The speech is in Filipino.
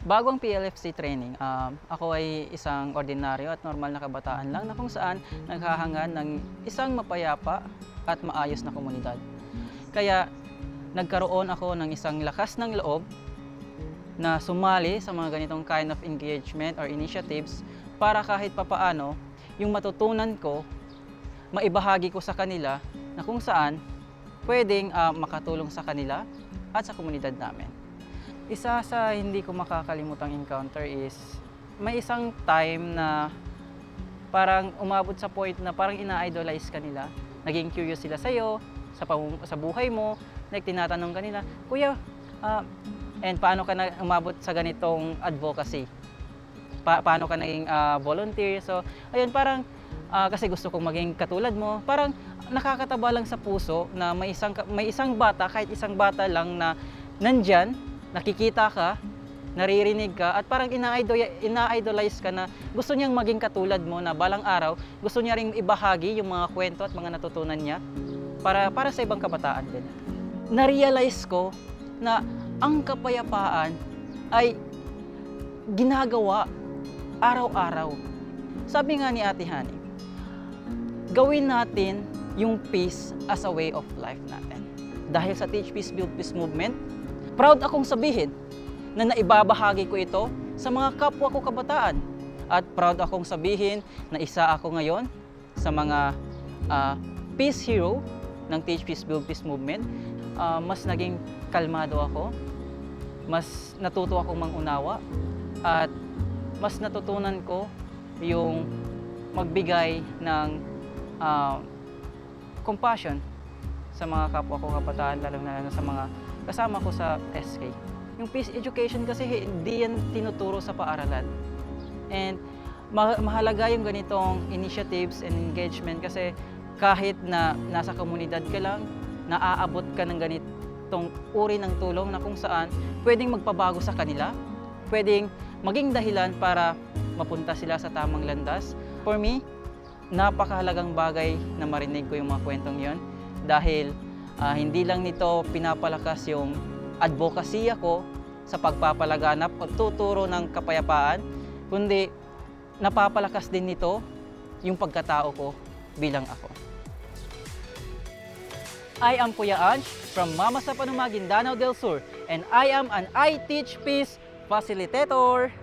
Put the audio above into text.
Bago ang PLFC training, ako ay isang ordinaryo at normal na kabataan lang na kung saan naghahangad ng isang mapayapa at maayos na komunidad. Kaya nagkaroon ako ng isang lakas ng loob na sumali sa mga ganitong kind of engagement or initiatives para kahit papaano yung matutunan ko, maibahagi ko sa kanila na kung saan pwedeng makatulong sa kanila at sa komunidad namin. Isa sa hindi ko makakalimutang encounter is may isang time na parang umabot sa point na parang ina-idolize ka nila. Naging curious sila sa'yo, sa buhay mo, tinatanong ka nila, Kuya, and paano ka na umabot sa ganitong advocacy? Paano ka naging volunteer? So, ayun, parang kasi gusto kong maging katulad mo. Parang nakakataba lang sa puso na may isang bata, kahit isang bata lang na nandyan, nakikita ka, naririnig ka, at parang ina-idolize ka na gusto niyang maging katulad mo na balang araw, gusto niya ring ibahagi yung mga kwento at mga natutunan niya para sa ibang kabataan din. Na-realize ko na ang kapayapaan ay ginagawa araw-araw. Sabi nga ni Ate Hani, gawin natin yung peace as a way of life natin. Dahil sa Teach Peace, Build Peace movement, proud akong sabihin na naibabahagi ko ito sa mga kapwa ko kabataan. At proud akong sabihin na isa ako ngayon sa mga peace hero ng Teach Peace, Build Peace movement. Mas naging kalmado ako, mas natuto akong mangunawa, at mas natutunan ko yung magbigay ng compassion sa mga kapwa ko kabataan, lalo na sa mga kasama ko sa SK. Yung peace education kasi hindi yan tinuturo sa paaralan. And mahalaga yung ganitong initiatives and engagement kasi kahit na nasa komunidad ka lang, naaabot ka ng ganitong uri ng tulong na kung saan pwedeng magpabago sa kanila, pwedeng maging dahilan para mapunta sila sa tamang landas. For me, napakahalagang bagay na marinig ko yung mga kwentong yon dahil hindi lang nito pinapalakas yung advokasya ko sa pagpapalaganap o tuturo ng kapayapaan, kundi napapalakas din nito yung pagkatao ko bilang ako. I am Kuya Ange from Mama sa Panuma, Guindanao del Sur, and I am an I Teach Peace facilitator.